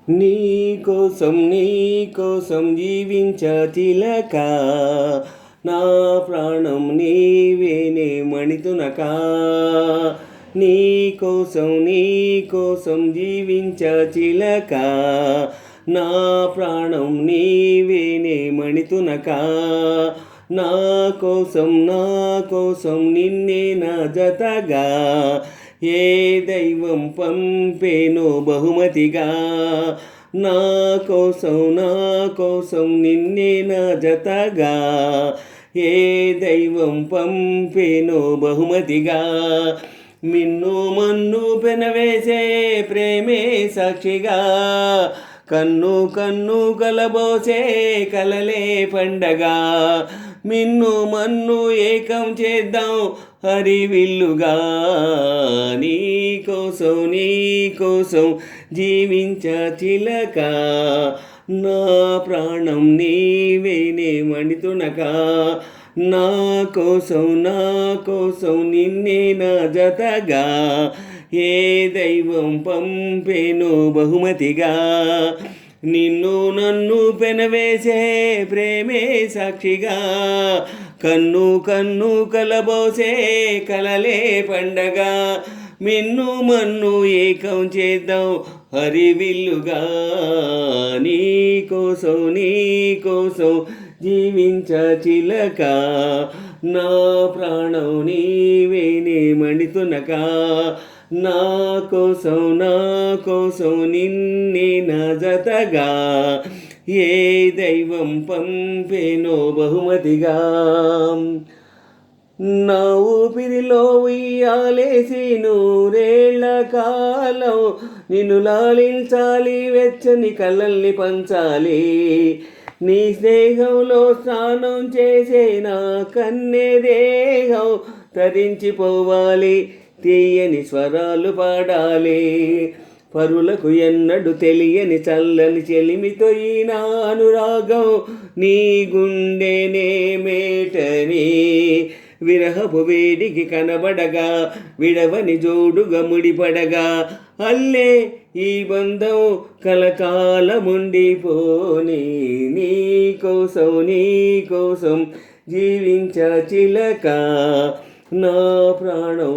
నీ కోసం జీవించ చిలక, నా ప్రాణం నీవేనే మణితునక. నీ కోసం జీవించ చిలక, నా ప్రాణం నీవేనే మణితునక. నా కోసం నిన్నే నా జతగా, ఏ దైవం పంపేనో బహుమతిగా. నా కోసం నిన్నే నా జతగా, ఏ దైవం పంపేనో బహుమతిగా. మిన్ను మన్ను పెనవేసే ప్రేమే సాక్షిగా, కన్ను కలబోసే కలలే పండగ. మిన్ను మన్ను ఏకం చేద్దాం హరివిల్లుగా. నీ కోసం జీవించ చిలక, నా ప్రాణం నీవేనే మణితునక. నా కోసం నిన్నే నా జతగా, ఏ దైవం పంపేనో బహుమతిగా. నిన్ను నన్ను పెనవేసే ప్రేమే సాక్షిగా, కన్ను కలబోసే కలలే పండగ. మిన్ను మన్ను ఏకం చేద్దాం హరివిల్లుగా. నీ కోసం జీవించ చిలక, నా ప్రాణం నీవేనే మణితునక. నా కోసం నిన్నే నా జతగా, ఏ దైవం పంపేనో బహుమతిగా. నా ఊపిరిలో ఉయ్యాలేసి నూరేళ్ల కాలం నిన్ను లాలించాలి, వెచ్చని కళ్ళల్ని పంచాలి. నీ స్నేహంలో స్నానం చేసే నా కన్నె దేహం తరించిపోవాలి, తీయని స్వరాలు పాడాలి. పరులకు ఎన్నడు తెలియని చల్లని చెలిమితో ఈ నా అనురాగం నీ గుండెనే మేటని. విరహపు వేడికి కనబడగా, విడవని జోడుగా ముడిపడగా, అల్లే ఈ బంధం కలకాలముండిపోని. నీ కోసం జీవించ చిలక, నా ప్రాణం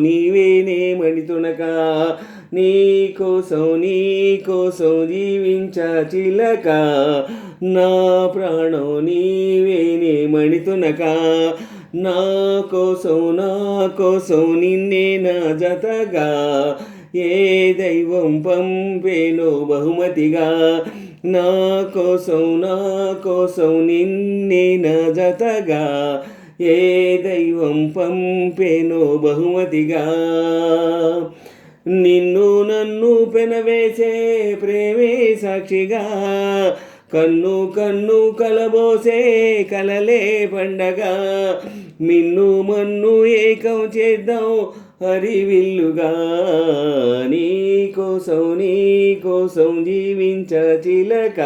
నీవేనే మణితునక. నీ కోసం జీవించ చిలక, నా ప్రాణం నీవేనే మణితునక. నా కోసం నిన్నే నా జతగా, ఏ దైవం పంపేనో బహుమతిగా. నా కోసం నిన్నే నా జతగా, ఏ దైవం పంపేనో బహుమతిగా. నిన్ను నన్ను పెనవేసే ప్రేమే సాక్షిగా, కన్ను కలబోసే కలలే పండగ. మిన్ను మన్ను ఏకం చేద్దాం హరివిల్లుగా. నీ కోసం జీవించ చిలక,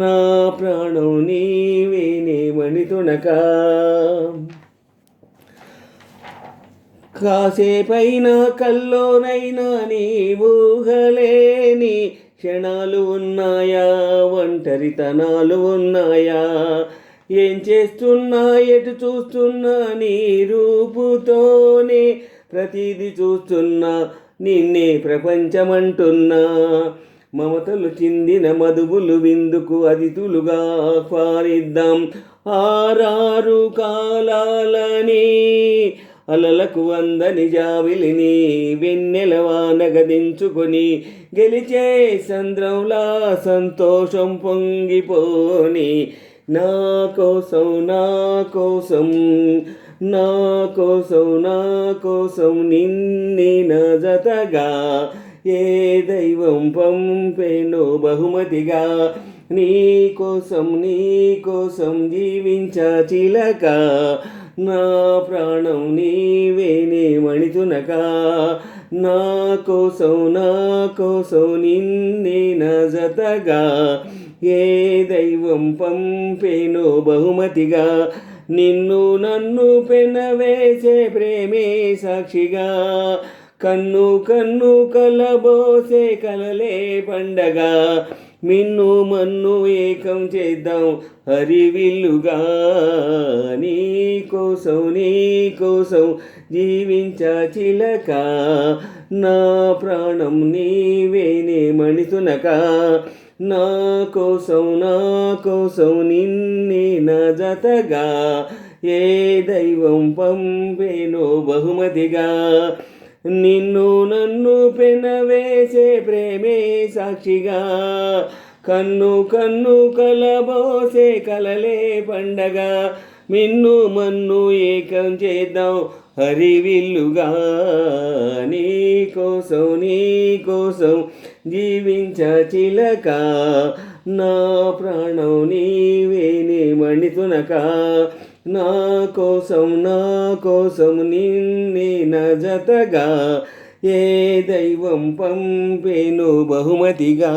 నా ప్రాణం నీవేనే మణితునక. కాసేపైనా కల్లోనైనా నీ ఊహలేని క్షణాలు ఉన్నాయా, ఒంటరితనాలు ఉన్నాయా. ఏం చేస్తున్నా ఎటు చూస్తున్నా నీ రూపుతోనే ప్రతిదీ చూస్తున్నా, నిన్నే ప్రపంచమంటున్నా. మమతలు చిందిన మధువులు విందుకు అతిథులుగా ఆహ్వానిద్దాం. ఆరారు కాలాలని అలలకు అందని జావిలిని వెన్నెల వానగదించుకొని, గెలిచే సంద్రంలా సంతోషం పొంగిపోని. నా కోసం నిన్నే నా జతగా, ఏ దైవం పంపేనో బహుమతిగా. నీ కోసం జీవించ చిలక, నా ప్రాణం నీవేనే మణితునక. నా కోసం నిన్నే నా జతగా, ఏ దైవం పంపేనో బహుమతిగా. నిన్ను నన్ను పెనవేసే ప్రేమే సాక్షిగా, కన్ను కన్ను కలబోసే కలలే పండగ మిన్ను మన్ను ఏకం చేద్దాం హరివిల్లుగా నీ కోసం జీవించా చిలక నా ప్రాణం నీవేనే మణితునక నా కోసం నిన్నే నా జతగా ఏ దైవం పంపేనో బహుమతిగా నిన్ను నన్ను పెనవేసే ప్రేమే సాక్షిగా కన్ను కన్ను కలబోసే కలలే పండగ మిన్ను మన్ను ఏకం చేద్దాం హరివిల్లుగా నీ కోసం జీవించ చిలక నా ప్రాణం నీవేనే మణితునక నా కోసం నిన్నే నా జతగా ఏ దైవం పంపేను బహుమతిగా.